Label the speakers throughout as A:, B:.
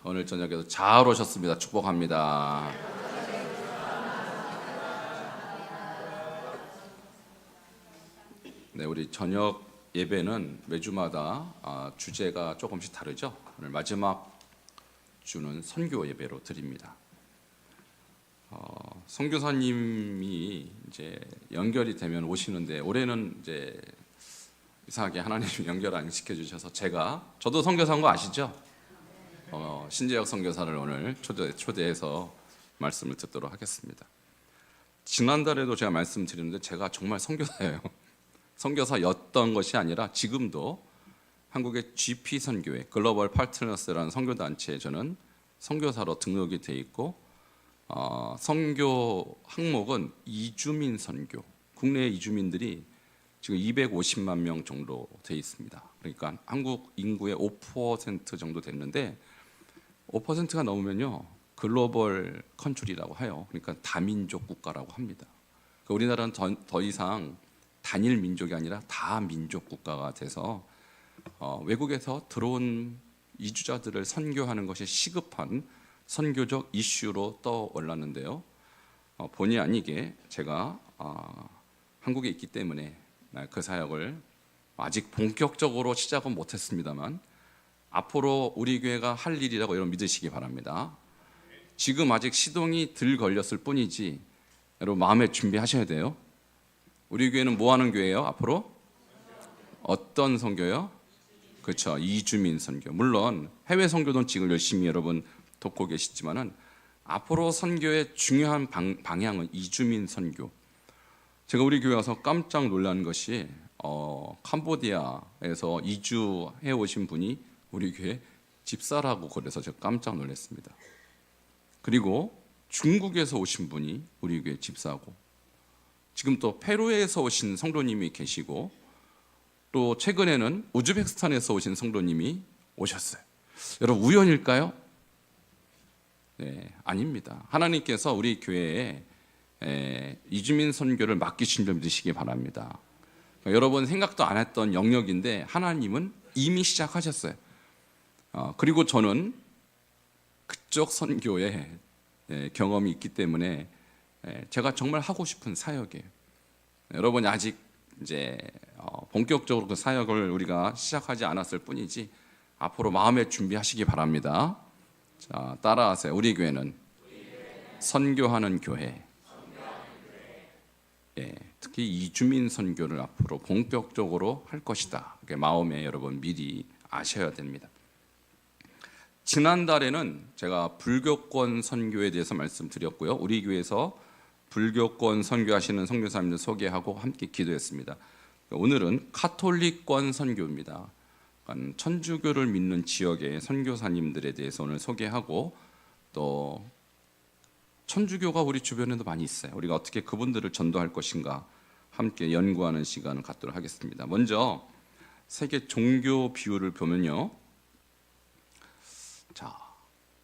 A: 오늘 저녁에도 잘 오셨습니다. 축복합니다. 네, 우리 저녁 예배는 매주마다 주제가 조금씩 다르죠. 오늘 마지막 주는 선교 예배로 드립니다. 선교사님이 이제 연결이 되면 오시는데 올해는 이제 이상하게 하나님이 연결 안 시켜주셔서 저도 선교사인 거 아시죠? 신재혁 선교사를 오늘 초대해서 말씀을 듣도록 하겠습니다. 지난달에도 제가 말씀드렸는데 제가 정말 선교사예요. 선교사였던 것이 아니라 지금도 한국의 GP 선교회 글로벌 파트너스라는 선교단체에 저는 선교사로 등록이 돼 있고 선교 항목은 이주민 선교, 국내 이주민들이 지금 250만 명 정도 돼 있습니다. 그러니까 한국 인구의 5% 정도 됐는데 5%가 넘으면요 글로벌 컨트리라고 해요. 그러니까 다민족 국가라고 합니다. 그러니까 우리나라는 더 이상 단일 민족이 아니라 다민족 국가가 돼서 외국에서 들어온 이주자들을 선교하는 것이 시급한 선교적 이슈로 떠올랐는데요. 본의 아니게 제가 한국에 있기 때문에 그 사역을 아직 본격적으로 시작은 못했습니다만 앞으로 우리 교회가 할 일이라고 여러분 믿으시기 바랍니다. 지금 아직 시동이 덜 걸렸을 뿐이지 여러분 마음에 준비하셔야 돼요. 우리 교회는 뭐 하는 교회예요? 앞으로 어떤 선교요? 그렇죠, 이주민 선교. 물론 해외 선교도 지금 열심히 여러분 돕고 계시지만은 앞으로 선교의 중요한 방향은 이주민 선교. 제가 우리 교회 와서 깜짝 놀란 것이 캄보디아에서 이주해 오신 분이 우리 교회 집사라고 그래서 제가 깜짝 놀랐습니다. 그리고 중국에서 오신 분이 우리 교회 집사고, 지금 또 페루에서 오신 성도님이 계시고, 또 최근에는 우즈베키스탄에서 오신 성도님이 오셨어요. 여러분 우연일까요? 네, 아닙니다. 하나님께서 우리 교회에 이주민 선교를 맡기신 줄 믿으시기 바랍니다. 그러니까 여러분 생각도 안 했던 영역인데 하나님은 이미 시작하셨어요. 그리고 저는 그쪽 선교에 경험이 있기 때문에 제가 정말 하고 싶은 사역이에요. 여러분이 아직 이제 본격적으로 그 사역을 우리가 시작하지 않았을 뿐이지 앞으로 마음에 준비하시기 바랍니다. 자, 따라하세요. 우리 교회는 선교하는 교회. 특히 이주민 선교를 앞으로 본격적으로 할 것이다. 마음에 여러분 미리 아셔야 됩니다. 지난달에는 제가 불교권 선교에 대해서 말씀드렸고요. 우리 교회에서 불교권 선교하시는 선교사님들 소개하고 함께 기도했습니다. 오늘은 카톨릭권 선교입니다. 천주교를 믿는 지역의 선교사님들에 대해서 오늘 소개하고, 또 천주교가 우리 주변에도 많이 있어요. 우리가 어떻게 그분들을 전도할 것인가 함께 연구하는 시간을 갖도록 하겠습니다. 먼저 세계 종교 비율을 보면요, 자,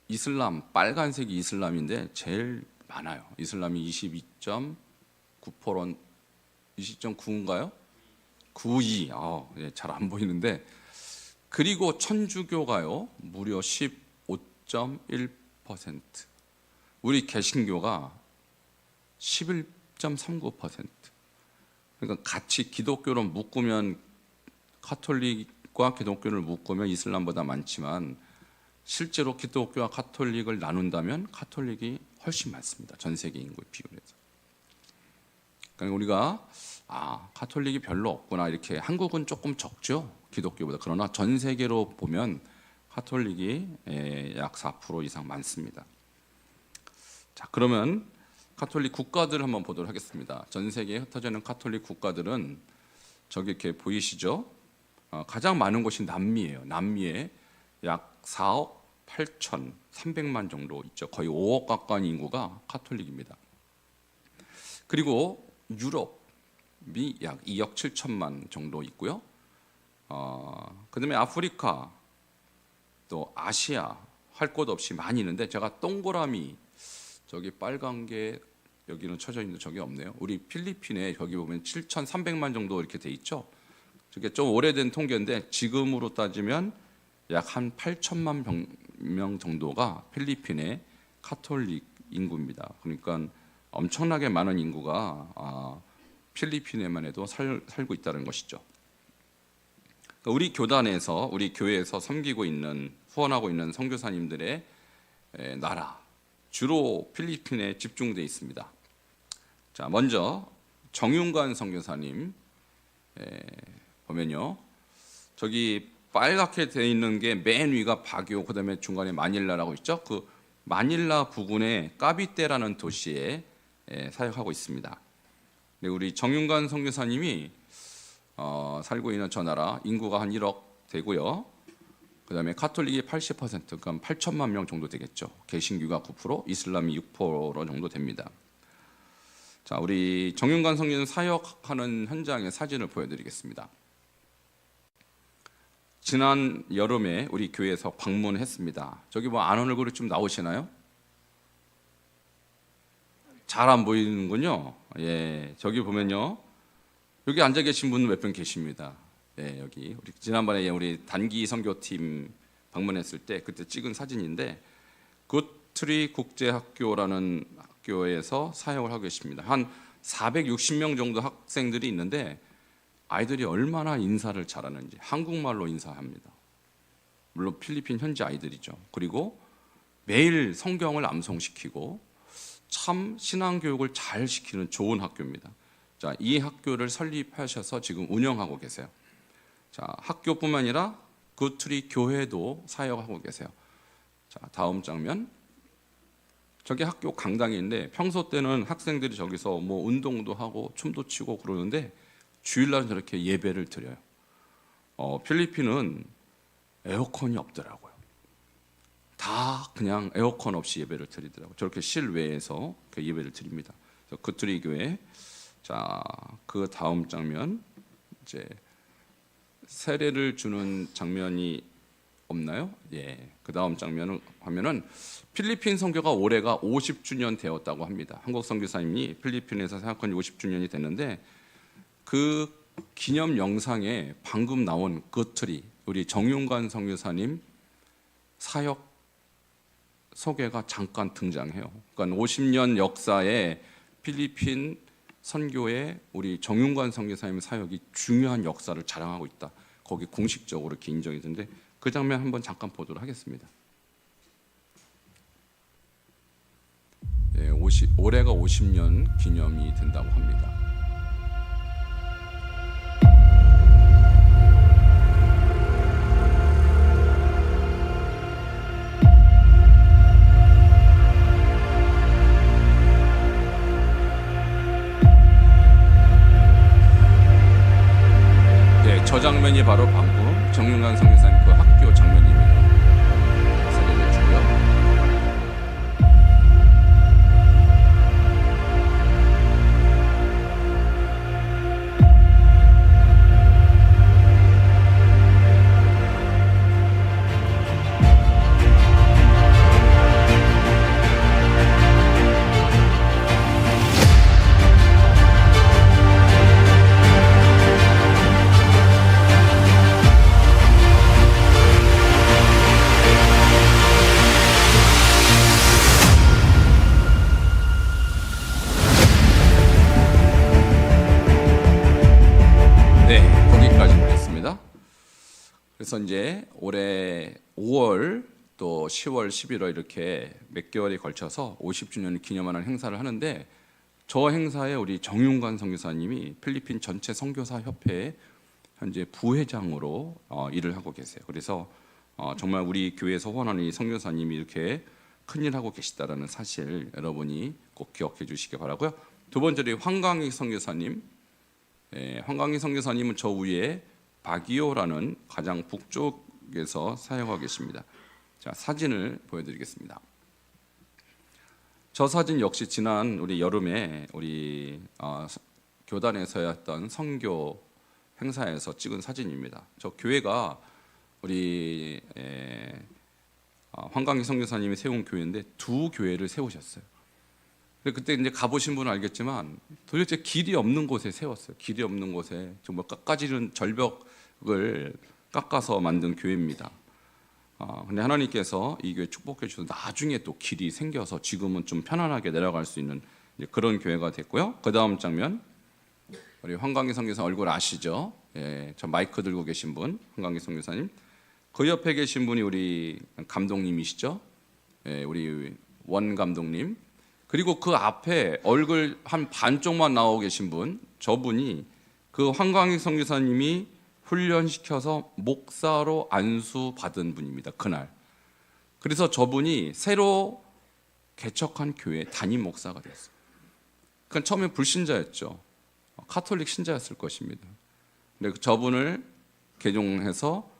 A: 이슬람, 빨간색이 이슬람인데 제일 많아요. 이슬람이 22.9%, 20.9인가요? 92. 잘 안 보이는데, 그리고 천주교가요 무려 15.1%, 우리 개신교가 11.39%. 그러니까 같이 기독교를 묶으면, 카톨릭과 기독교를 묶으면 이슬람보다 많지만 실제로 기독교와 카톨릭을 나눈다면 카톨릭이 훨씬 많습니다. 전 세계 인구의 비율에서. 그러니까 우리가 카톨릭이 별로 없구나, 이렇게. 한국은 조금 적죠, 기독교보다. 그러나 전 세계로 보면 카톨릭이 약 4% 이상 많습니다. 자, 그러면 카톨릭 국가들을 한번 보도록 하겠습니다. 전 세계에 흩어져 있는 카톨릭 국가들은 저기 이렇게 보이시죠? 가장 많은 곳이 남미예요. 남미에 약 4억 8,300만 정도 있죠. 거의 5억 가까운 인구가 카톨릭입니다. 그리고 유럽이 약 2억 7천만 정도 있고요. 그다음에 아프리카, 또 아시아 할 것 없이 많이 있는데, 제가 동그라미 저기 빨간 게 여기는 쳐져 있는데 저기 없네요. 우리 필리핀에 여기 보면 7,300만 정도 이렇게 돼 있죠. 저게 좀 오래된 통계인데 지금으로 따지면 약 한 8천만 명 정도가 필리핀의 카톨릭 인구입니다. 그러니까 엄청나게 많은 인구가 필리핀에만 해도 살고 있다는 것이죠. 그러니까 우리 교단에서, 우리 교회에서 섬기고 있는, 후원하고 있는 선교사님들의 나라, 주로 필리핀에 집중되어 있습니다. 자, 먼저 정윤관 선교사님 보면요, 저기 빨갛게 되어 있는 게 맨 위가 바교, 그다음에 중간에 마닐라라고 있죠. 그 마닐라 부근의 까비떼라는 도시에 사역하고 있습니다. 네, 우리 정윤관 선교사님이 살고 있는 저 나라 인구가 한 1억 되고요. 그다음에 카톨릭이 80%, 그러니까 8천만 명 정도 되겠죠. 개신교가 9%, 이슬람이 6% 정도 됩니다. 자, 우리 정윤관 선교사님 사역하는 현장의 사진을 보여드리겠습니다. 지난 여름에 우리 교회에서 방문했습니다. 저기 뭐 안 얼굴이 좀 나오시나요? 잘 안 보이는군요. 예, 저기 보면요, 여기 앉아 계신 분 몇 분 계십니다. 예, 여기 우리 지난번에 우리 단기 선교팀 방문했을 때 그때 찍은 사진인데, 굿트리 국제학교라는 학교에서 사역을 하고 계십니다. 한 460명 정도 학생들이 있는데 아이들이 얼마나 인사를 잘하는지 한국말로 인사합니다. 물론 필리핀 현지 아이들이죠. 그리고 매일 성경을 암송시키고 참 신앙교육을 잘 시키는 좋은 학교입니다. 자, 이 학교를 설립하셔서 지금 운영하고 계세요. 자, 학교뿐만 아니라 굿트리 교회도 사역하고 계세요. 자, 다음 장면. 저기 학교 강당인데 평소 때는 학생들이 저기서 뭐 운동도 하고 춤도 추고 그러는데 주일날은 저렇게 예배를 드려요. 필리핀은 에어컨이 없더라고요. 다 그냥 에어컨 없이 예배를 드리더라고요. 저렇게 실외에서 예배를 드립니다. 굿트리 교회. 자, 그 다음 장면, 이제 세례를 주는 장면이 없나요? 예. 그 다음 장면을 하면은 필리핀 선교가 올해가 50주년 되었다고 합니다. 한국 선교사님이 필리핀에서 사역한 지 50주년이 됐는데, 그 기념 영상에 방금 나온 굿트리, 우리 정윤관 선교사님 사역 소개가 잠깐 등장해요. 그러니까 50년 역사에 필리핀 선교에 우리 정윤관 선교사님 사역이 중요한 역사를 자랑하고 있다. 거기 공식적으로 이렇게 인정이 되는데, 그 장면 한번 잠깐 보도록 하겠습니다. 예, 올해가 50년 기념이 된다고 합니다. 저 장면이 바로 방금 정윤관 선교사님 그 학교 장면입니다. 사진을 주고요. 그래서 이제 올해 5월 또 10월, 11월 이렇게 몇 개월에 걸쳐서 50주년을 기념하는 행사를 하는데, 저 행사에 우리 정윤관 선교사님이 필리핀 전체 선교사 협회의 현재 부회장으로 일을 하고 계세요. 그래서 정말 우리 교회에서 후원하는 이 선교사님이 이렇게 큰일 하고 계시다라는 사실 여러분이 꼭 기억해 주시기 바라고요. 두 번째로 황강희 선교사님, 황강희 선교사님은 저 위에 바기오라는 가장 북쪽에서 사역하고 계십니다. 자, 사진을 보여드리겠습니다. 저 사진 역시 지난 우리 여름에 우리 교단에서 했던 선교 행사에서 찍은 사진입니다. 저 교회가 우리 황강희 선교사님이 세운 교회인데 두 교회를 세우셨어요. 그때 이제 가보신 분은 알겠지만 도대체 길이 없는 곳에 세웠어요. 길이 없는 곳에 정말 깎아지는 절벽을 깎아서 만든 교회입니다. 근데 하나님께서 이 교회 축복해 주셔서 나중에 또 길이 생겨서 지금은 좀 편안하게 내려갈 수 있는 이제 그런 교회가 됐고요. 그 다음 장면, 우리 황광희 선교사 얼굴 아시죠? 예, 저 마이크 들고 계신 분, 황광희 선교사님. 그 옆에 계신 분이 우리 감독님이시죠? 예, 우리 원 감독님. 그리고 그 앞에 얼굴 한 반쪽만 나오고 계신 분, 저분이 그 황광희 선교사님이 훈련시켜서 목사로 안수 받은 분입니다. 그날. 그래서 저분이 새로 개척한 교회 담임 목사가 됐어요. 그러니까 처음에 불신자였죠. 카톨릭 신자였을 것입니다. 근데 저분을 개종해서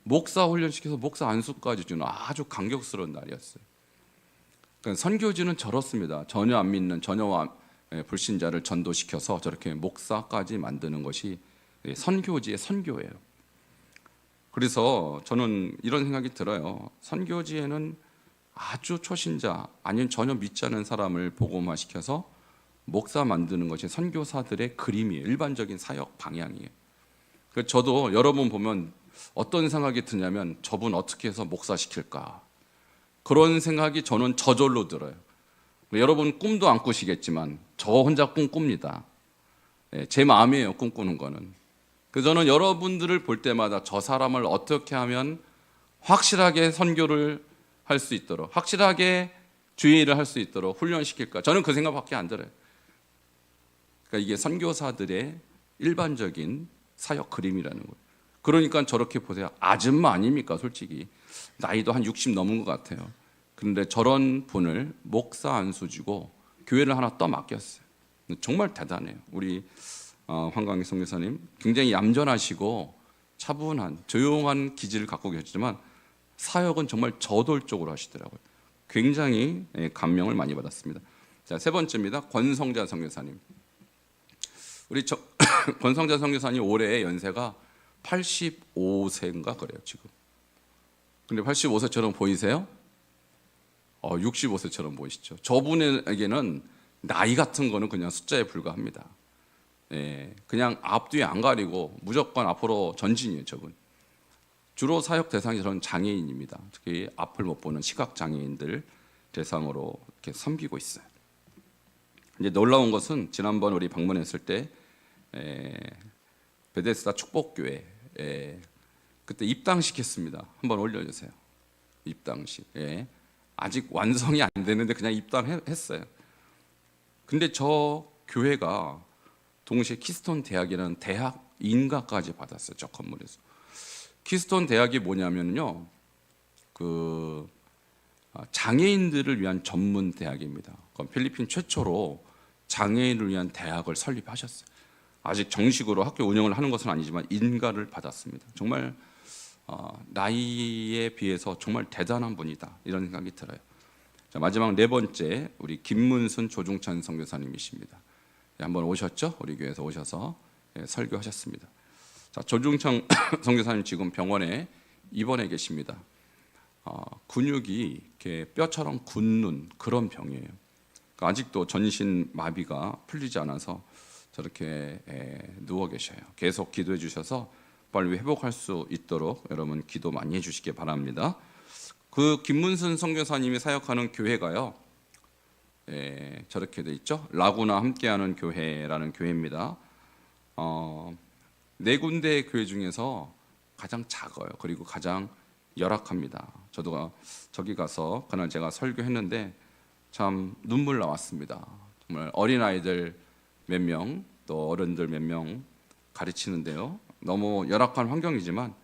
A: 목사 훈련시켜서 목사 안수까지 주는 아주 감격스러운 날이었어요. 그러니까 선교지는 저렇습니다. 전혀 안 믿는 전혀 불신자를 전도시켜서 저렇게 목사까지 만드는 것이 선교지의 선교예요. 그래서 저는 이런 생각이 들어요. 선교지에는 아주 초신자 아니면 전혀 믿지 않은 사람을 복음화시켜서 목사 만드는 것이 선교사들의 그림이에요. 일반적인 사역 방향이에요. 그래서 저도 여러분 보면 어떤 생각이 드냐면 저분 어떻게 해서 목사시킬까, 그런 생각이 저는 저절로 들어요. 여러분 꿈도 안 꾸시겠지만 저 혼자 꿈꿉니다. 제 마음이에요, 꿈꾸는 거는. 그래서 저는 여러분들을 볼 때마다 저 사람을 어떻게 하면 확실하게 선교를 할 수 있도록, 확실하게 주의 일을 할 수 있도록 훈련시킬까, 저는 그 생각밖에 안 들어요. 그러니까 이게 선교사들의 일반적인 사역 그림이라는 거예요. 그러니까 저렇게 보세요. 아줌마 아닙니까? 솔직히 나이도 한 60 넘은 것 같아요. 그런데 저런 분을 목사 안수 주고 교회를 하나 떠 맡겼어요. 정말 대단해요. 우리 황광희 선교사님 굉장히 얌전하시고 차분한 조용한 기질을 갖고 계시지만 사역은 정말 저돌적으로 하시더라고요. 굉장히 감명을 많이 받았습니다. 자, 세 번째입니다. 권성자 선교사님. 우리 권성자 선교사님 올해 연세가 85세인가 그래요 지금. 근데 85세처럼 보이세요? 65세처럼 보이시죠? 저분에게는 나이 같은 거는 그냥 숫자에 불과합니다. 예, 그냥 앞뒤에 안 가리고 무조건 앞으로 전진이에요. 저분. 주로 사역 대상이 저는 장애인입니다. 특히 앞을 못 보는 시각 장애인들 대상으로 이렇게 섬기고 있어요. 이제 놀라운 것은 지난번 우리 방문했을 때 베데스다 축복교회 그때 입당시켰습니다. 한번 올려주세요. 입당식. 아직 완성이 안 되는데 그냥 입당했어요. 근데 저 교회가 동시에 키스톤 대학이라는 대학 인가까지 받았어요. 저 건물에서. 키스톤 대학이 뭐냐면요, 그 장애인들을 위한 전문 대학입니다. 필리핀 최초로 장애인을 위한 대학을 설립하셨어요. 아직 정식으로 학교 운영을 하는 것은 아니지만 인가를 받았습니다. 정말 나이에 비해서 정말 대단한 분이다, 이런 생각이 들어요. 자, 마지막 네 번째, 우리 김문순 조중찬 선교사님이십니다. 한번 오셨죠? 우리 교회에서 오셔서 설교하셨습니다. 자, 조중찬 선교사님 지금 병원에 입원해 계십니다. 근육이 이렇게 뼈처럼 굳는 그런 병이에요. 그러니까 아직도 전신 마비가 풀리지 않아서 저렇게 누워 계셔요. 계속 기도해 주셔서 빨리 회복할 수 있도록 여러분 기도 많이 해주시기 바랍니다. 그 김문순 선교사님이 사역하는 교회가요, 저렇게 돼 있죠. 라구나 함께하는 교회라는 교회입니다. 네 군데 교회 중에서 가장 작아요. 그리고 가장 열악합니다. 저도 저기 가서 그날 제가 설교했는데 참 눈물 나왔습니다. 정말 어린아이들 몇 명, 또 어른들 몇 명 가르치는데요, 너무 열악한 환경이지만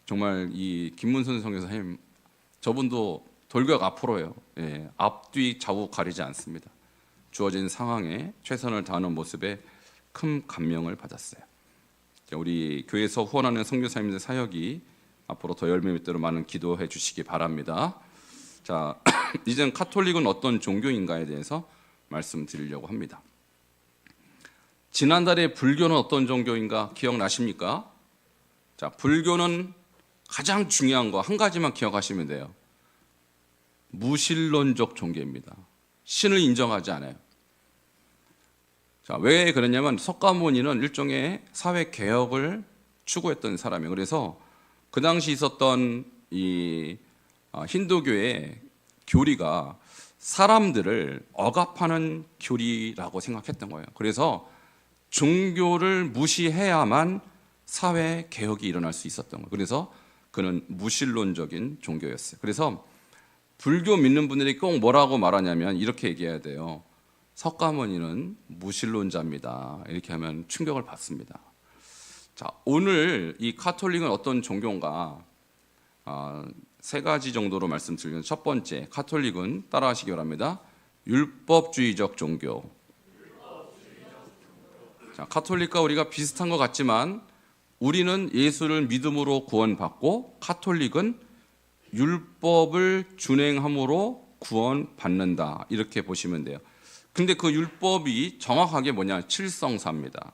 A: 정말 이 김문순 선교사님, 저분도 돌격 앞으로요. 앞뒤 좌우 가리지 않습니다. 주어진 상황에 최선을 다하는 모습에 큰 감명을 받았어요. 우리 교회에서 후원하는 선교사님들 사역이 앞으로 더 열매 맺도록 많은 기도해 주시기 바랍니다. 자, 이제는 카톨릭은 어떤 종교인가에 대해서 말씀드리려고 합니다. 지난달에 불교는 어떤 종교인가 기억나십니까? 자, 불교는 가장 중요한 거 한 가지만 기억하시면 돼요. 무신론적 종교입니다. 신을 인정하지 않아요. 자, 왜 그러냐면 석가모니는 일종의 사회 개혁을 추구했던 사람이에요. 그래서 그 당시 있었던 이 힌두교의 교리가 사람들을 억압하는 교리라고 생각했던 거예요. 그래서 종교를 무시해야만 사회 개혁이 일어날 수 있었던 거예요. 그래서 그는 무신론적인 종교였어요. 그래서 불교 믿는 분들이 꼭 뭐라고 말하냐면 이렇게 얘기해야 돼요. 석가모니는 무신론자입니다. 이렇게 하면 충격을 받습니다. 자, 오늘 이 카톨릭은 어떤 종교인가? 세 가지 정도로 말씀드리면, 첫 번째, 카톨릭은 따라하시기 바랍니다. 율법주의적 종교. 자, 카톨릭과 우리가 비슷한 것 같지만 우리는 예수를 믿음으로 구원받고, 카톨릭은 율법을 준행함으로 구원받는다, 이렇게 보시면 돼요. 근데 그 율법이 정확하게 뭐냐? 칠성사입니다.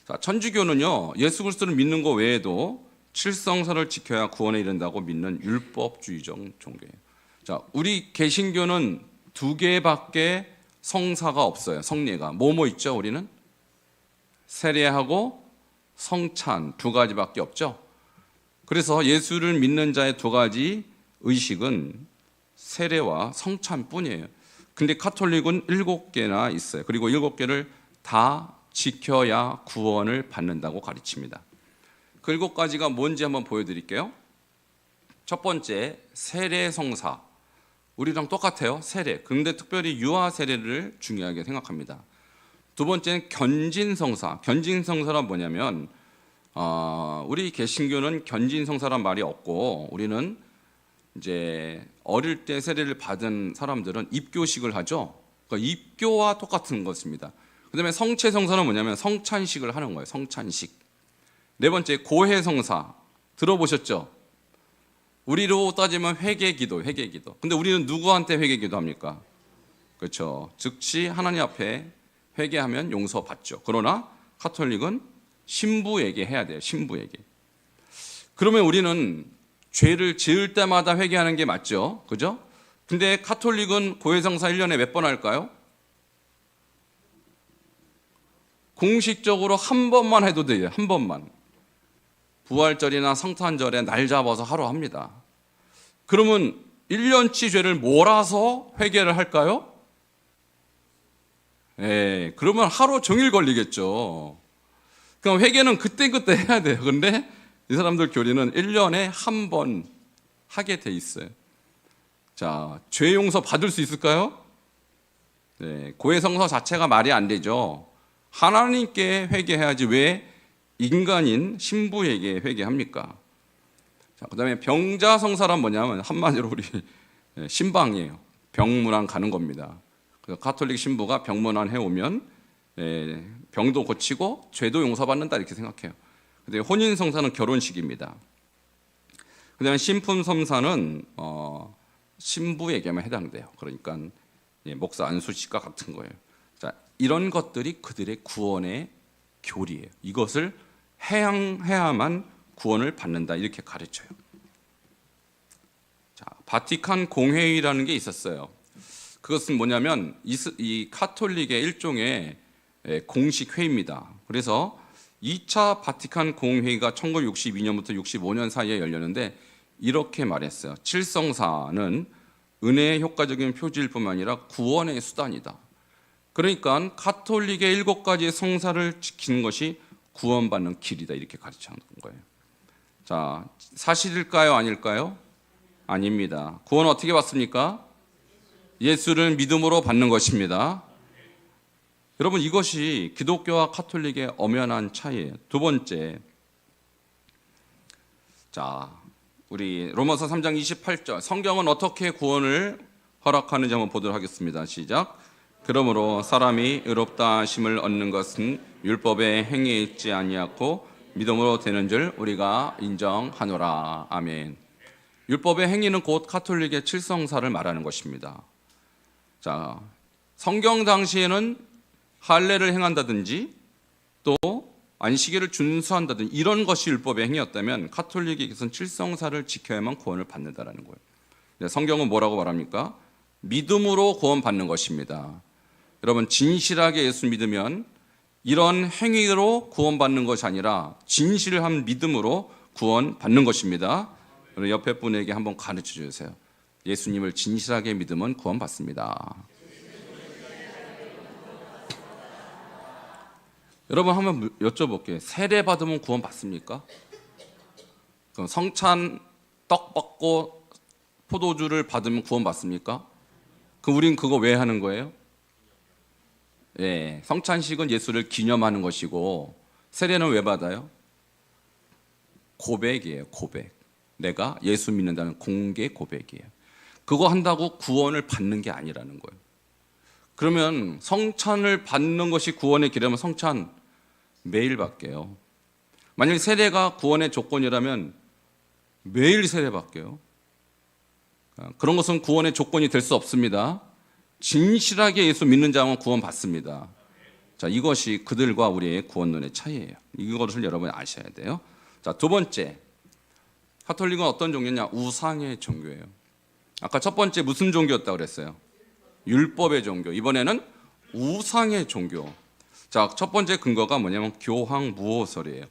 A: 자, 천주교는요, 예수 그리스도를 믿는 것 외에도 칠성사를 지켜야 구원에 이른다고 믿는 율법주의적 종교예요. 자, 우리 개신교는 2개밖에 성사가 없어요. 성례가 뭐뭐 있죠? 우리는 세례하고 성찬 2가지밖에 없죠. 그래서 예수를 믿는 자의 2가지 의식은 세례와 성찬뿐이에요. 근데 카톨릭은 7개나 있어요. 그리고 7개를 다 지켜야 구원을 받는다고 가르칩니다. 그 7가지가 뭔지 한번 보여드릴게요. 첫 번째, 세례 성사. 우리랑 똑같아요. 세례. 근데 특별히 유아 세례를 중요하게 생각합니다. 두 번째는 견진성사. 견진성사란 뭐냐면 우리 개신교는 견진성사란 말이 없고, 우리는 이제 어릴 때 세례를 받은 사람들은 입교식을 하죠. 그러니까 입교와 똑같은 것입니다. 그다음에 성체성사는 뭐냐면 성찬식을 하는 거예요. 성찬식. 네 번째, 고해성사. 들어보셨죠? 우리로 따지면 회개기도. 근데 우리는 누구한테 회개기도 합니까? 그렇죠. 즉시 하나님 앞에 회개하면 용서받죠. 그러나 카톨릭은 신부에게 해야 돼요. 신부에게. 그러면 우리는 죄를 지을 때마다 회개하는 게 맞죠. 그죠? 근데 카톨릭은 고해성사 1년에 몇 번 할까요? 공식적으로 한 번만 해도 돼요. 한 번만. 부활절이나 성탄절에 날 잡아서 하루 합니다. 그러면 1년치 죄를 몰아서 회개를 할까요? 그러면 하루 종일 걸리겠죠. 그럼 회개는 그때그때 해야 돼요. 그런데 이 사람들 교리는 1년에 한 번 하게 돼 있어요. 자, 죄 용서 받을 수 있을까요? 고해성사 자체가 말이 안 되죠. 하나님께 회개해야지 왜 인간인 신부에게 회개합니까? 자, 그다음에 병자성사란 뭐냐면 한마디로 우리 신방이에요. 병문안 가는 겁니다. 그래서 카톨릭 신부가 병문안 해오면 병도 고치고 죄도 용서받는다, 이렇게 생각해요. 근데 혼인성사는 결혼식입니다. 그다음에 신품성사는 신부에게만 해당돼요. 그러니까 목사 안수식과 같은 거예요. 자, 이런 것들이 그들의 구원의 교리예요. 이것을 해야만 구원을 받는다, 이렇게 가르쳐요. 자, 바티칸 공회의라는 게 있었어요. 그것은 뭐냐면 이 카톨릭의 일종의 공식 회의입니다. 그래서 2차 바티칸 공회의가 1962년부터 65년 사이에 열렸는데 이렇게 말했어요. 칠성사는 은혜의 효과적인 표지일 뿐만 아니라 구원의 수단이다. 그러니까 카톨릭의 7가지 성사를 지키는 것이 구원받는 길이다, 이렇게 가르치는 거예요. 자, 사실일까요? 아닐까요? 아닙니다. 구원 어떻게 받습니까? 예수를 믿음으로 받는 것입니다. 여러분, 이것이 기독교와 카톨릭의 엄연한 차이예요. 두 번째, 자, 우리 로마서 3장 28절, 성경은 어떻게 구원을 허락하는지 한번 보도록 하겠습니다. 시작. 그러므로 사람이 의롭다 하심을 얻는 것은 율법의 행위에 있지 아니하고 믿음으로 되는 줄 우리가 인정하노라. 아멘. 율법의 행위는 곧 카톨릭의 칠성사를 말하는 것입니다. 자, 성경 당시에는 할례를 행한다든지 또 안식일을 준수한다든지 이런 것이 율법의 행위였다면 카톨릭에게서는 칠성사를 지켜야만 구원을 받는다라는 거예요. 성경은 뭐라고 말합니까? 믿음으로 구원받는 것입니다. 여러분, 진실하게 예수 믿으면 이런 행위로 구원받는 것이 아니라 진실한 믿음으로 구원받는 것입니다. 오늘 옆에 분에게 한번 가르쳐 주세요. 예수님을 진실하게 믿으면 구원받습니다. 여러분 한번 여쭤볼게요. 세례 받으면 구원받습니까? 그럼 성찬 떡 받고 포도주를 받으면 구원받습니까? 우린 그거 왜 하는 거예요? 예, 성찬식은 예수를 기념하는 것이고 세례는 왜 받아요? 고백이에요. 고백. 내가 예수 믿는다는 공개 고백이에요. 그거 한다고 구원을 받는 게 아니라는 거예요. 그러면 성찬을 받는 것이 구원의 길이라면 성찬 매일 받게요. 만약 세례가 구원의 조건이라면 매일 세례 받게요. 그런 것은 구원의 조건이 될 수 없습니다. 진실하게 예수 믿는 자만 구원 받습니다. 자, 이것이 그들과 우리의 구원론의 차이예요. 이것을 여러분이 아셔야 돼요. 자, 두 번째, 가톨릭은 어떤 종교냐? 우상의 종교예요. 아까 첫 번째 무슨 종교였다고 그랬어요? 율법의 종교. 이번에는 우상의 종교. 자, 첫 번째 근거가 뭐냐면 교황무호설이에요.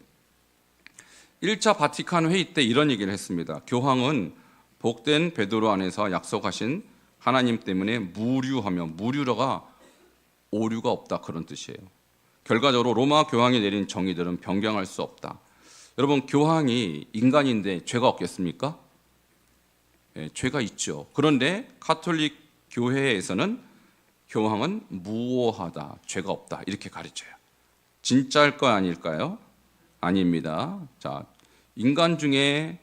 A: 1차 바티칸 회의 때 이런 얘기를 했습니다. 교황은 복된 베드로 안에서 약속하신 하나님 때문에 무류하며, 무류가 오류가 없다 그런 뜻이에요. 결과적으로 로마 교황이 내린 정의들은 변경할 수 없다. 여러분, 교황이 인간인데 죄가 없겠습니까? 예, 죄가 있죠. 그런데 가톨릭 교회에서는 교황은 무오하다, 죄가 없다 이렇게 가르쳐요. 진짜일 거 아닐까요? 아닙니다. 자, 인간 중에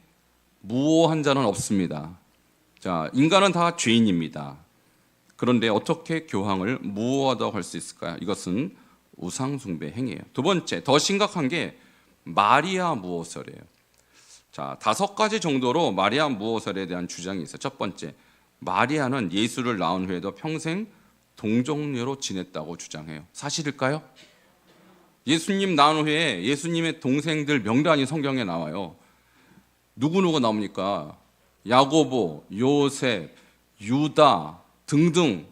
A: 무오한 자는 없습니다. 자, 인간은 다 죄인입니다. 그런데 어떻게 교황을 무오하다고 할 수 있을까요? 이것은 우상숭배 행위예요. 두 번째, 더 심각한 게 마리아 무오설이에요. 자, 5가지 정도로 마리아 무오설에 대한 주장이 있어요. 첫 번째, 마리아는 예수를 낳은 후에도 평생 동정녀로 지냈다고 주장해요. 사실일까요? 예수님 낳은 후에 예수님의 동생들 명단이 성경에 나와요. 누구누구 나옵니까? 야고보, 요셉, 유다 등등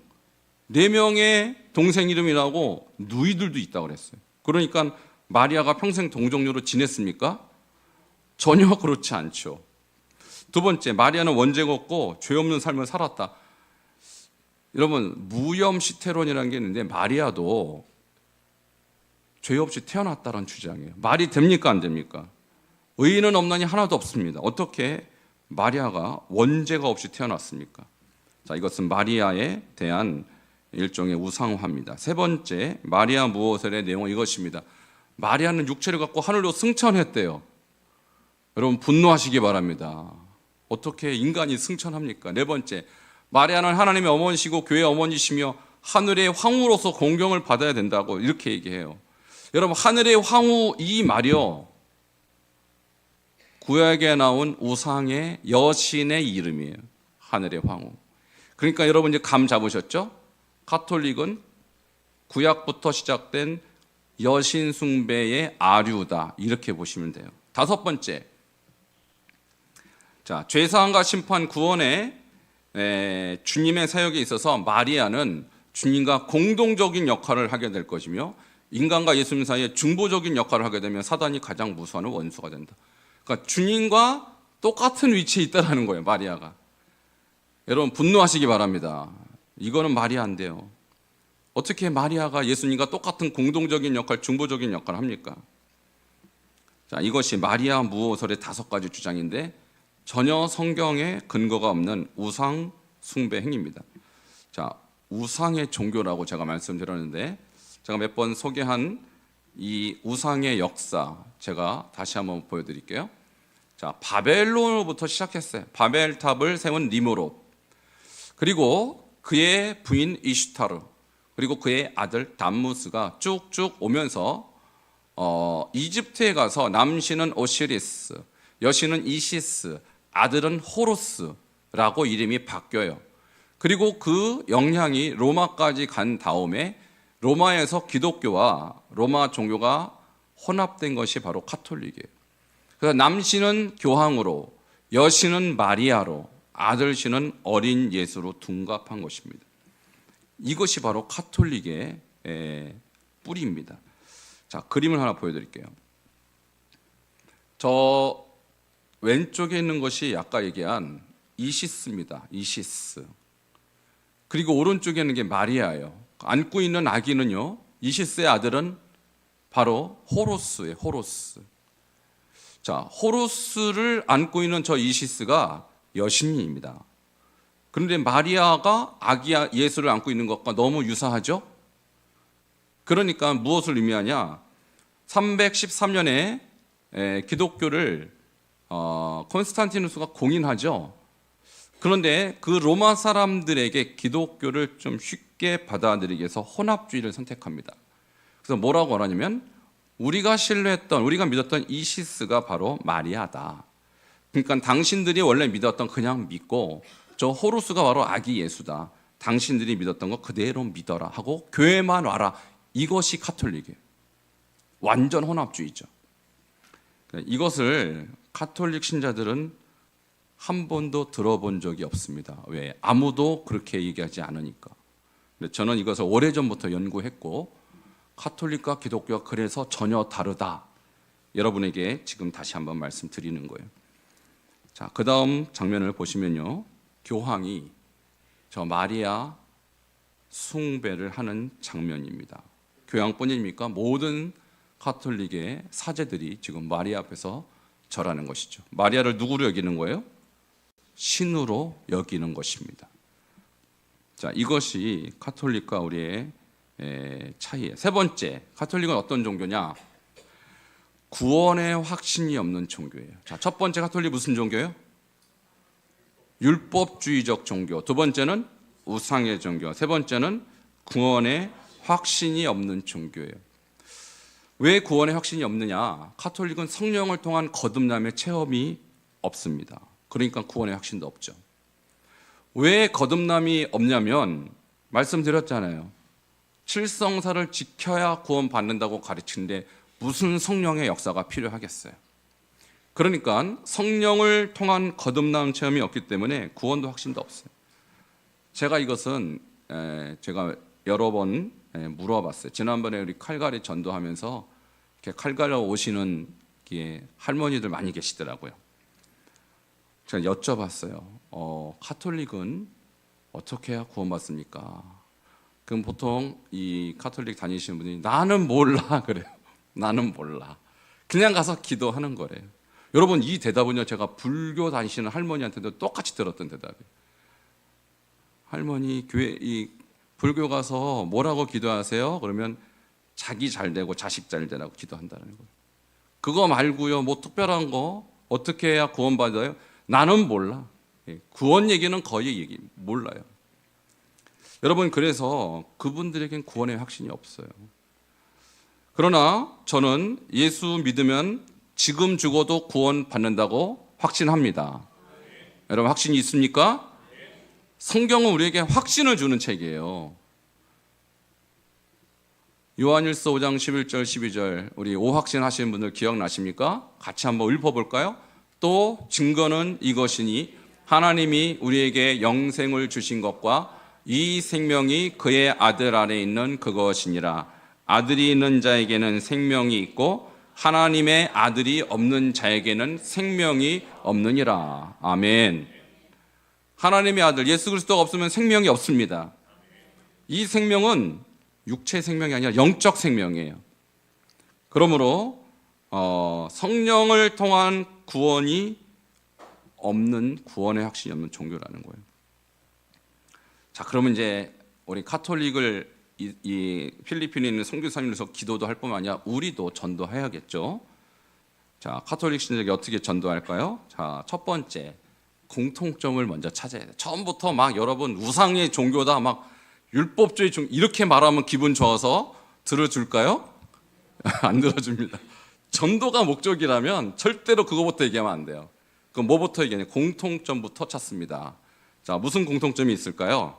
A: 4명의 동생 이름이 나오고 누이들도 있다고 그랬어요. 그러니까 마리아가 평생 동정녀로 지냈습니까? 전혀 그렇지 않죠. 두 번째, 마리아는 원죄가 없고 죄 없는 삶을 살았다. 여러분, 무염시테론이라는 게 있는데 마리아도 죄 없이 태어났다는 주장이에요. 말이 됩니까 안 됩니까? 의인은 없나니 하나도 없습니다. 어떻게 마리아가 원죄가 없이 태어났습니까? 자, 이것은 마리아에 대한 일종의 우상화입니다. 세 번째, 마리아 무오설의 내용은 이것입니다. 마리아는 육체를 갖고 하늘로 승천했대요. 여러분, 분노하시기 바랍니다. 어떻게 인간이 승천합니까? 네 번째, 마리아는 하나님의 어머니시고 교회의 어머니시며 하늘의 황후로서 공경을 받아야 된다고 이렇게 얘기해요. 여러분, 하늘의 황후 이 말이요, 구약에 나온 우상의 여신의 이름이에요. 하늘의 황후. 그러니까 여러분 이제 감 잡으셨죠? 가톨릭은 구약부터 시작된 여신 숭배의 아류다 이렇게 보시면 돼요. 다섯 번째, 자, 죄사함과 심판 구원의 주님의 사역에 있어서 마리아는 주님과 공동적인 역할을 하게 될 것이며 인간과 예수님 사이에 중보적인 역할을 하게 되면 사단이 가장 무서워하는 원수가 된다. 그러니까 주님과 똑같은 위치에 있다라는 거예요, 마리아가. 여러분, 분노하시기 바랍니다. 이거는 말이 안 돼요. 어떻게 마리아가 예수님과 똑같은 공동적인 역할, 중보적인 역할을 합니까? 자, 이것이 마리아 무오설의 5가지 주장인데 전혀 성경에 근거가 없는 우상 숭배 행위입니다. 자, 우상의 종교라고 제가 말씀드렸는데 제가 몇 번 소개한 이 우상의 역사 제가 다시 한번 보여드릴게요. 자, 바벨론으로부터 시작했어요. 바벨탑을 세운 니므롯, 그리고 그의 부인 이슈타르, 그리고 그의 아들 담무스가 쭉쭉 오면서 이집트에 가서 남신은 오시리스, 여신은 이시스, 아들은 호루스라고 이름이 바뀌어요. 그리고 그 영향이 로마까지 간 다음에 로마에서 기독교와 로마 종교가 혼합된 것이 바로 가톨릭이에요. 그래서 남신은 교황으로, 여신은 마리아로, 아들신은 어린 예수로 둔갑한 것입니다. 이것이 바로 가톨릭의 뿌리입니다. 자, 그림을 하나 보여드릴게요. 저 왼쪽에 있는 것이 아까 얘기한 이시스입니다. 이시스. 그리고 오른쪽에 있는 게 마리아예요. 안고 있는 아기는요, 이시스의 아들은 바로 호루스예요. 호루스. 자, 호루스를 안고 있는 저 이시스가 여신입니다. 그런데 마리아가 아기 예수를 안고 있는 것과 너무 유사하죠? 그러니까 무엇을 의미하냐? 313년에 기독교를 콘스탄티누스가 공인하죠. 그런데 그 로마 사람들에게 기독교를 좀 쉽게 받아들이기 위해서 혼합주의를 선택합니다. 그래서 뭐라고 하냐면 우리가 신뢰했던, 우리가 믿었던 이시스가 바로 마리아다. 그러니까 당신들이 원래 믿었던 그냥 믿고 저 호루스가 바로 아기 예수다. 당신들이 믿었던 거 그대로 믿어라 하고 교회만 와라. 이것이 가톨릭이에요. 완전 혼합주의죠. 이것을 가톨릭 신자들은 한 번도 들어본 적이 없습니다. 왜? 아무도 그렇게 얘기하지 않으니까. 근데 저는 이것을 오래전부터 연구했고 가톨릭과 기독교가 그래서 전혀 다르다. 여러분에게 지금 다시 한번 말씀드리는 거예요. 자, 그 다음 장면을 보시면요. 교황이 저 마리아 숭배를 하는 장면입니다. 교황뿐입니까? 모든 가톨릭의 사제들이 지금 마리아 앞에서 절하는 것이죠. 마리아를 누구로 여기는 거예요? 신으로 여기는 것입니다. 자, 이것이 가톨릭과 우리의 차이예요. 세 번째, 가톨릭은 어떤 종교냐? 구원의 확신이 없는 종교예요. 자, 첫 번째 가톨릭 무슨 종교예요? 율법주의적 종교. 두 번째는 우상의 종교. 세 번째는 구원의 확신이 없는 종교예요. 왜 구원의 확신이 없느냐? 가톨릭은 성령을 통한 거듭남의 체험이 없습니다. 그러니까 구원의 확신도 없죠. 왜 거듭남이 없냐면 말씀드렸잖아요. 칠성사를 지켜야 구원받는다고 가르치는데 무슨 성령의 역사가 필요하겠어요. 그러니까 성령을 통한 거듭남 체험이 없기 때문에 구원도 확신도 없어요. 제가 이것은 제가 여러 번 물어봤어요. 지난번에 우리 칼갈이 전도하면서 이렇게 칼갈로 오시는 할머니들 많이 계시더라고요. 제가 여쭤봤어요. 가톨릭은 어떻게 해야 구원받습니까? 그럼 보통 이 가톨릭 다니시는 분이 나는 몰라 그래요. 나는 몰라. 그냥 가서 기도하는 거래요. 여러분 이 대답은요 제가 불교 다니시는 할머니한테도 똑같이 들었던 대답이에요. 할머니 교회 이 불교 가서 뭐라고 기도하세요? 그러면 자기 잘 되고 자식 잘 되라고 기도한다는 거예요. 그거 말고요 뭐 특별한 거 어떻게 해야 구원받아요? 나는 몰라. 구원 얘기는 거의 몰라요. 여러분 그래서 그분들에겐 구원의 확신이 없어요. 그러나 저는 예수 믿으면 지금 죽어도 구원 받는다고 확신합니다. 여러분 확신이 있습니까? 성경은 우리에게 확신을 주는 책이에요. 요한일서 5장 11절 12절 우리 오확신 하시는 분들 기억나십니까? 같이 한번 읊어볼까요? 또 증거는 이것이니 하나님이 우리에게 영생을 주신 것과 이 생명이 그의 아들 안에 있는 그것이니라. 아들이 있는 자에게는 생명이 있고 하나님의 아들이 없는 자에게는 생명이 없느니라. 아멘. 하나님의 아들 예수 그리스도가 없으면 생명이 없습니다. 이 생명은 육체 생명이 아니라 영적 생명이에요. 그러므로 성령을 통한 구원이 없는 구원의 확신이 없는 종교라는 거예요. 자, 그러면 이제 우리 가톨릭을 이 필리핀에 있는 선교사님으로서 기도도 할 뿐만 아니라 우리도 전도해야겠죠. 자, 가톨릭 신자에게 어떻게 전도할까요? 자, 첫 번째 공통점을 먼저 찾아야 돼요. 처음부터 막 여러분 우상의 종교다 막 율법주의 종교 이렇게 말하면 기분 좋아서 들어줄까요? 안 들어줍니다. 전도가 목적이라면 절대로 그거부터 얘기하면 안 돼요. 그럼 뭐부터 얘기하냐? 공통점부터 찾습니다. 자, 무슨 공통점이 있을까요?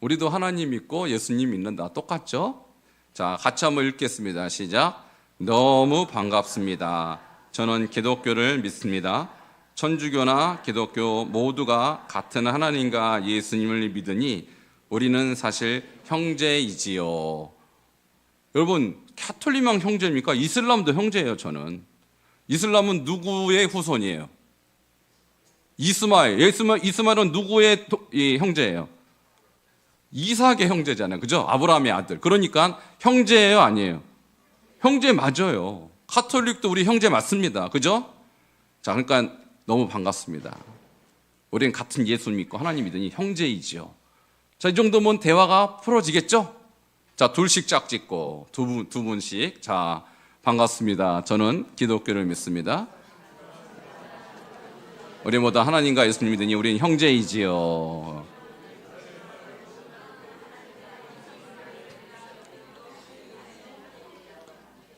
A: 우리도 하나님 믿고 예수님 믿는다. 똑같죠? 자, 같이 한번 읽겠습니다. 시작. 너무 반갑습니다. 저는 기독교를 믿습니다. 천주교나 기독교 모두가 같은 하나님과 예수님을 믿으니 우리는 사실 형제이지요. 여러분, 가톨릭만 형제입니까? 이슬람도 형제예요, 저는. 이슬람은 누구의 후손이에요? 이스마엘. 이스마엘은 누구의 형제예요? 이삭의 형제잖아요. 그죠? 아브라함의 아들. 그러니까 형제예요, 아니에요? 형제 맞아요. 카톨릭도 우리 형제 맞습니다. 그죠? 자, 그러니까 너무 반갑습니다. 우리는 같은 예수 믿고 하나님 믿으니 형제이지요. 자, 이 정도면 대화가 풀어지겠죠? 자, 둘씩 짝짓고 두 분씩. 자, 반갑습니다. 저는 기독교를 믿습니다. 우리 모두 하나님과 예수님 믿으니 우리는 형제이지요.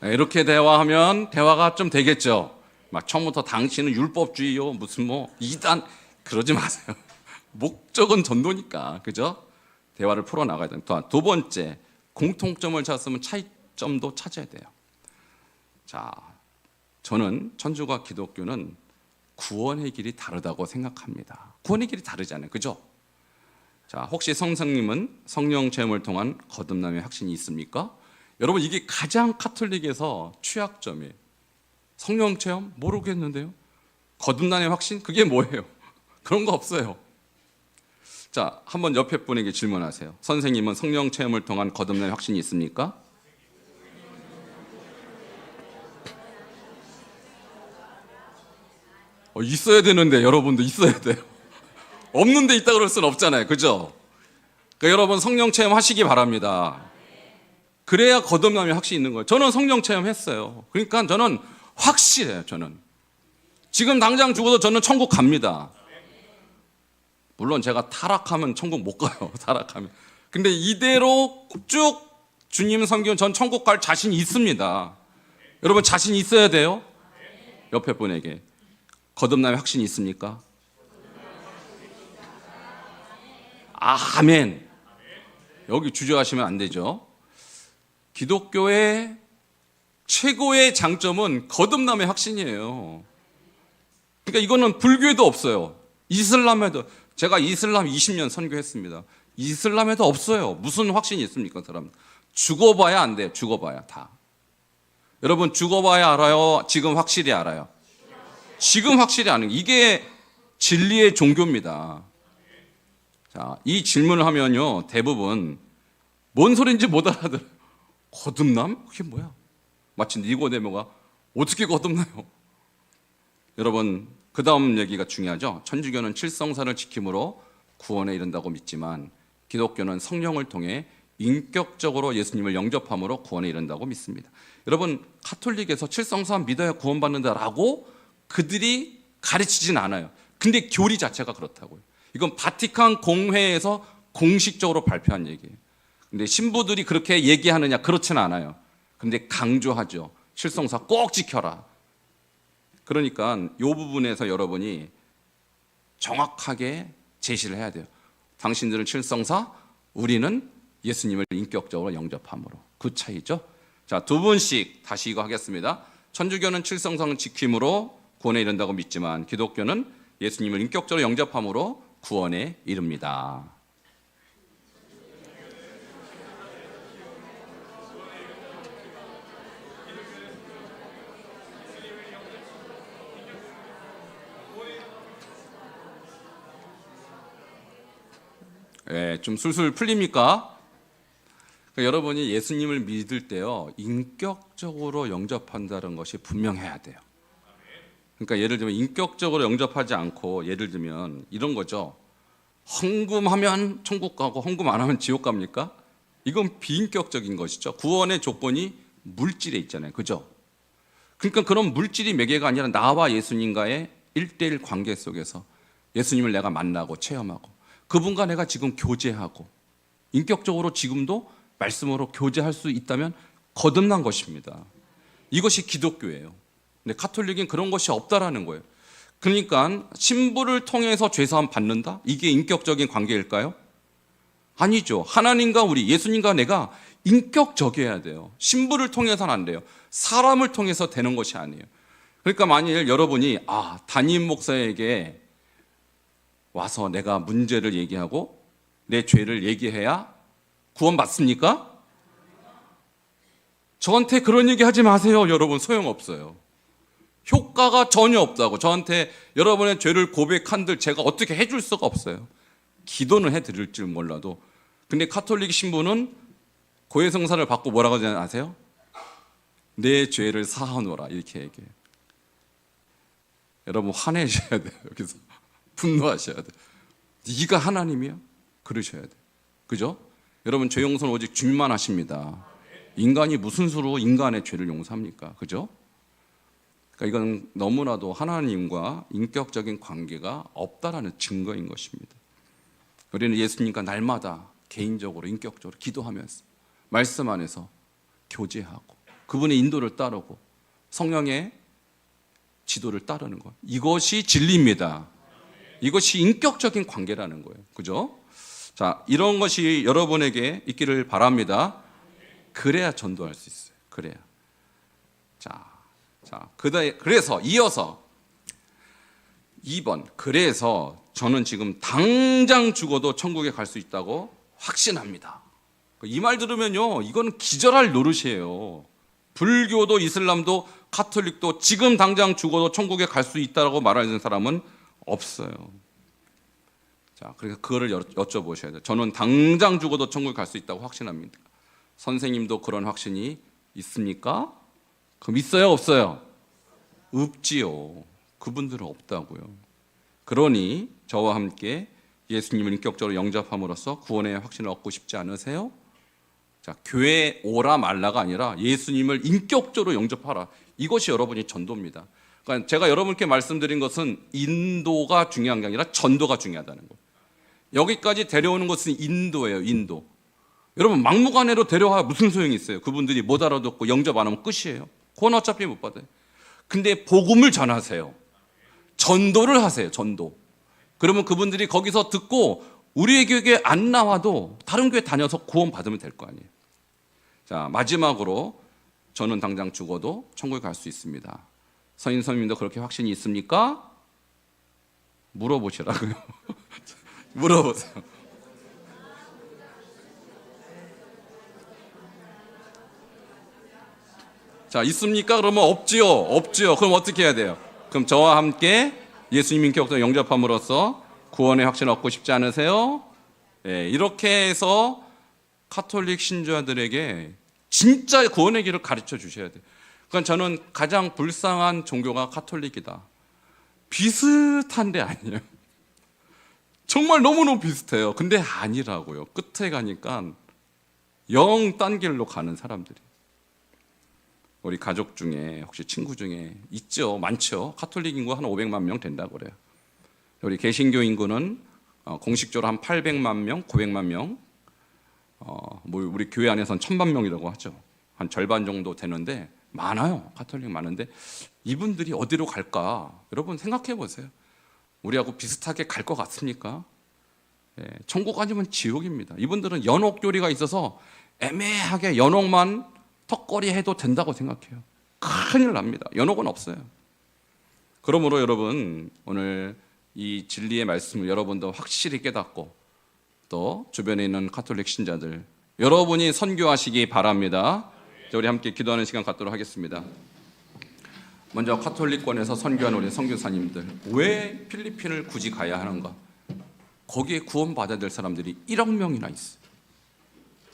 A: 이렇게 대화하면 대화가 좀 되겠죠. 막 처음부터 당신은 율법주의요, 무슨 뭐 이단, 그러지 마세요. 목적은 전도니까, 그죠? 대화를 풀어 나가야 됩니다. 두 번째, 공통점을 찾았으면 차이점도 찾아야 돼요. 자, 저는 천주과 기독교는 구원의 길이 다르다고 생각합니다. 구원의 길이 다르잖아요, 그죠? 자, 혹시 선생님은 성령 체험을 통한 거듭남의 확신이 있습니까? 여러분, 이게 가장 카톨릭에서 취약점이에요. 성령 체험? 모르겠는데요. 거듭남의 확신? 그게 뭐예요? 그런 거 없어요. 자, 한번 옆에 분에게 질문하세요. 선생님은 성령 체험을 통한 거듭남의 확신이 있습니까? 있어야 되는데, 여러분도 있어야 돼요. 없는데 있다 그럴 수는 없잖아요, 그죠? 그러니까 여러분 성령 체험 하시기 바랍니다. 그래야 거듭남의 확신이 있는 거예요. 저는 성령 체험했어요. 그러니까 저는 확실해요. 저는 지금 당장 죽어도 저는 천국 갑니다. 물론 제가 타락하면 천국 못 가요. 타락하면. 근데 이대로 쭉 주님 섬기면 전 천국 갈 자신이 있습니다. 여러분 자신 있어야 돼요. 옆에 분에게 거듭남의 확신이 있습니까? 아멘. 여기 주저하시면 안 되죠. 기독교의 최고의 장점은 거듭남의 확신이에요. 그러니까 이거는 불교에도 없어요. 이슬람에도, 제가 이슬람 20년 선교했습니다. 이슬람에도 없어요. 무슨 확신이 있습니까, 사람? 죽어봐야 안 돼요. 죽어봐야 다. 여러분 죽어봐야 알아요? 지금 확실히 알아요? 지금 확실히 아는 게 이게 진리의 종교입니다. 자, 이 질문을 하면요 대부분 뭔 소리인지 못 알아들어요. 거듭남? 그게 뭐야? 마치 니고데모가 어떻게 거듭나요? 여러분 그 다음 얘기가 중요하죠. 천주교는 칠성사를 지킴으로 구원에 이른다고 믿지만 기독교는 성령을 통해 인격적으로 예수님을 영접함으로 구원에 이른다고 믿습니다. 여러분 카톨릭에서 칠성사 믿어야 구원받는다라고 그들이 가르치진 않아요. 근데 교리 자체가 그렇다고요. 이건 바티칸 공회에서 공식적으로 발표한 얘기예요. 근데 신부들이 그렇게 얘기하느냐? 그렇지는 않아요. 근데 강조하죠. 칠성사 꼭 지켜라. 그러니까 이 부분에서 여러분이 정확하게 제시를 해야 돼요. 당신들은 칠성사, 우리는 예수님을 인격적으로 영접함으로. 그 차이죠. 자, 두 분씩 다시 이거 하겠습니다. 천주교는 칠성상을 지킴으로 구원에 이른다고 믿지만 기독교는 예수님을 인격적으로 영접함으로 구원에 이릅니다. 네, 좀 술술 풀립니까? 그러니까 여러분이 예수님을 믿을 때요 인격적으로 영접한다는 것이 분명해야 돼요. 그러니까 예를 들면 인격적으로 영접하지 않고 예를 들면 이런 거죠. 헌금하면 천국 가고 헌금 안 하면 지옥 갑니까? 이건 비인격적인 것이죠. 구원의 조건이 물질에 있잖아요. 그죠? 그러니까 그런 물질이 매개가 아니라 나와 예수님과의 1:1 관계 속에서 예수님을 내가 만나고 체험하고 그분과 내가 지금 교제하고 인격적으로 지금도 말씀으로 교제할 수 있다면 거듭난 것입니다. 이것이 기독교예요. 근데 카톨릭은 그런 것이 없다라는 거예요. 그러니까 신부를 통해서 죄사함 받는다? 이게 인격적인 관계일까요? 아니죠. 하나님과 우리, 예수님과 내가 인격적이어야 돼요. 신부를 통해서는 안 돼요. 사람을 통해서 되는 것이 아니에요. 그러니까 만일 여러분이 담임 목사에게 와서 내가 문제를 얘기하고 내 죄를 얘기해야 구원받습니까? 저한테 그런 얘기 하지 마세요. 여러분 소용없어요. 효과가 전혀 없다고. 저한테 여러분의 죄를 고백한들 제가 어떻게 해줄 수가 없어요. 기도는 해드릴 줄 몰라도. 근데 카톨릭 신부는 고해성사를 받고 뭐라고 하지 아세요? 내 죄를 사하노라 이렇게 얘기해요. 여러분 화내셔야 돼요. 여기서 분노하셔야 돼요. 네가 하나님이야? 그러셔야 돼요. 그죠? 여러분 죄 용서는 오직 주님만 하십니다. 인간이 무슨 수로 인간의 죄를 용서합니까? 그죠? 그러니까 이건 너무나도 하나님과 인격적인 관계가 없다라는 증거인 것입니다. 우리는 예수님과 날마다 개인적으로 인격적으로 기도하면서 말씀 안에서 교제하고 그분의 인도를 따르고 성령의 지도를 따르는 것, 이것이 진리입니다. 이것이 인격적인 관계라는 거예요. 그죠? 자, 이런 것이 여러분에게 있기를 바랍니다. 그래야 전도할 수 있어요. 그래야. 그래서 이어서 2번. 그래서 저는 지금 당장 죽어도 천국에 갈 수 있다고 확신합니다. 이 말 들으면요, 이거는 기절할 노릇이에요. 불교도 이슬람도 카톨릭도 지금 당장 죽어도 천국에 갈 수 있다고 말하는 사람은 없어요. 자, 그래서 그거를 여쭤보셔야 돼요. 저는 당장 죽어도 천국에 갈 수 있다고 확신합니다. 선생님도 그런 확신이 있습니까? 그럼 있어요, 없어요? 없지요. 그분들은 없다고요. 그러니 저와 함께 예수님을 인격적으로 영접함으로써 구원의 확신을 얻고 싶지 않으세요? 자, 교회에 오라 말라가 아니라 예수님을 인격적으로 영접하라. 이것이 여러분이 전도입니다. 그러니까 제가 여러분께 말씀드린 것은 인도가 중요한 게 아니라 전도가 중요하다는 거예요. 여기까지 데려오는 것은 인도예요. 인도. 여러분 막무가내로 데려와 무슨 소용이 있어요? 그분들이 못 알아듣고 영접 안 하면 끝이에요. 그건 어차피 못 받아요. 근데 복음을 전하세요. 전도를 하세요. 전도. 그러면 그분들이 거기서 듣고 우리의 교회에 안 나와도 다른 교회 다녀서 구원 받으면 될 거 아니에요. 자, 마지막으로 저는 당장 죽어도 천국에 갈 수 있습니다. 선생님도 그렇게 확신이 있습니까? 물어보시라고요. 물어보세요. 자, 있습니까? 그러면 없지요. 없지요. 그럼 어떻게 해야 돼요? 그럼 저와 함께 예수님 인격적으로 영접함으로써 구원의 확신을 얻고 싶지 않으세요? 네, 이렇게 해서 카톨릭 신자들에게 진짜 구원의 길을 가르쳐 주셔야 돼요. 그러니까 저는 가장 불쌍한 종교가 카톨릭이다. 비슷한데 아니에요. 정말 너무너무 비슷해요. 근데 아니라고요. 끝에 가니까 영 딴 길로 가는 사람들이. 우리 가족 중에 혹시 친구 중에 있죠? 많죠? 카톨릭 인구 한 500만 명 된다고 그래요. 우리 개신교 인구는 공식적으로 한 800만 명, 900만 명, 우리 교회 안에서는 1000만 명이라고 하죠. 한 절반 정도 되는데 많아요. 카톨릭 많은데 이분들이 어디로 갈까? 여러분 생각해 보세요. 우리하고 비슷하게 갈 것 같습니까? 예, 천국 아니면 지옥입니다. 이분들은 연옥교리가 있어서 애매하게 연옥만 턱걸이 해도 된다고 생각해요. 큰일 납니다. 연옥은 없어요. 그러므로 여러분 오늘 이 진리의 말씀을 여러분도 확실히 깨닫고 또 주변에 있는 카톨릭 신자들 여러분이 선교하시기 바랍니다. 우리 함께 기도하는 시간 갖도록 하겠습니다. 먼저 카톨릭권에서 선교하는 우리 선교사님들, 왜 필리핀을 굳이 가야 하는가? 거기에 구원받아야 될 사람들이 1억 명이나 있어요.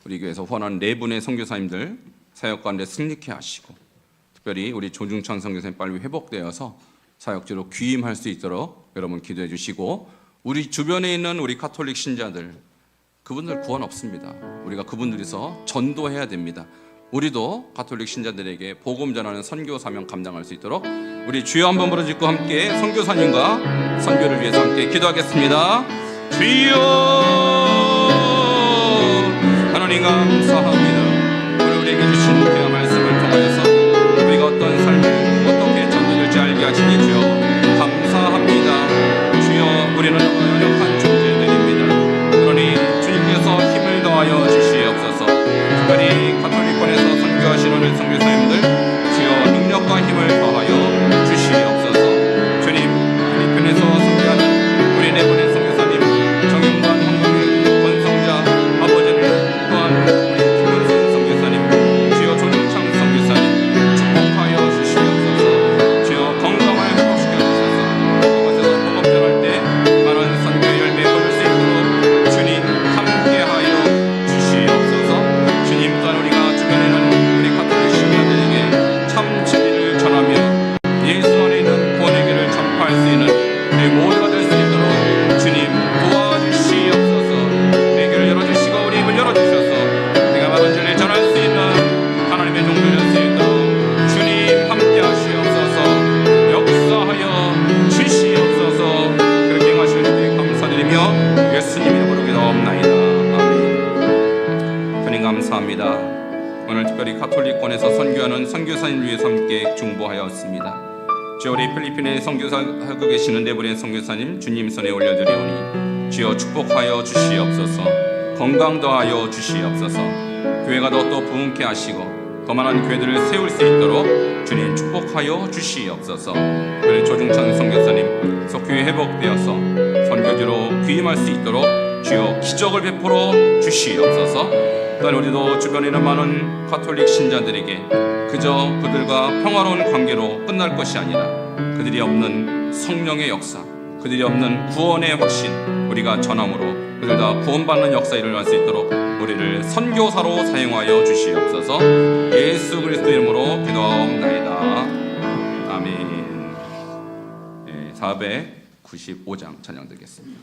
A: 우리 교회에서 후원하는 4분의 선교사님들 사역 가운데 승리케 하시고, 특별히 우리 조중찬 선교사님 빨리 회복되어서 사역지로 귀임할 수 있도록 여러분 기도해 주시고, 우리 주변에 있는 우리 카톨릭 신자들, 그분들 구원 없습니다. 우리가 그분들에서 전도해야 됩니다. 우리도 가톨릭 신자들에게 복음 전하는 선교 사명 감당할 수 있도록 우리 주여 한번 부르짖고 함께 선교사님과 선교를 위해서 함께 기도하겠습니다. 주여, 하나님 감사합니다. 오늘 우리에게 주신 그 말씀을 통하여서 우리가 어떤 삶을 어떻게 전도될지 알게 하시니 주여 감사합니다. 주여, 우리는 연약한 존재들입니다. 그러니 주님께서 힘을 더하여 주시옵소서. 특별히 가톨릭권에서 선교하시는 선교사님들 주여 능력과 힘을 더하여 주시옵소서. 주님, 필리핀에서 선교하는 우리 4분의 선교사님 정영관, 황금일 감사합니다. 오늘 특별히 가톨릭권에서 선교하는 선교사님 위해서 함께 중보하였습니다. 주여, 우리 필리핀에 선교사하고 계시는 네브린 선교사님 주님 손에 올려드리오니 주여 축복하여 주시옵소서. 건강 더하여 주시옵소서. 교회가 더 부흥케 하시고 더 많은 교회들을 세울 수 있도록 주님 축복하여 주시옵소서. 우리 조중찬 선교사님 속교회 회복되어서 선교지로 귀임할 수 있도록 주여 기적을 베풀어 주시옵소서. 또한 우리도 주변에 있는 많은 가톨릭 신자들에게 그저 그들과 평화로운 관계로 끝날 것이 아니라 그들이 없는 성령의 역사, 그들이 없는 구원의 확신 우리가 전함으로 그들 다 구원받는 역사 일어날 수 있도록 우리를 선교사로 사용하여 주시옵소서. 예수 그리스도 이름으로 기도하옵나이다. 아멘. 495장 찬양 드리겠습니다.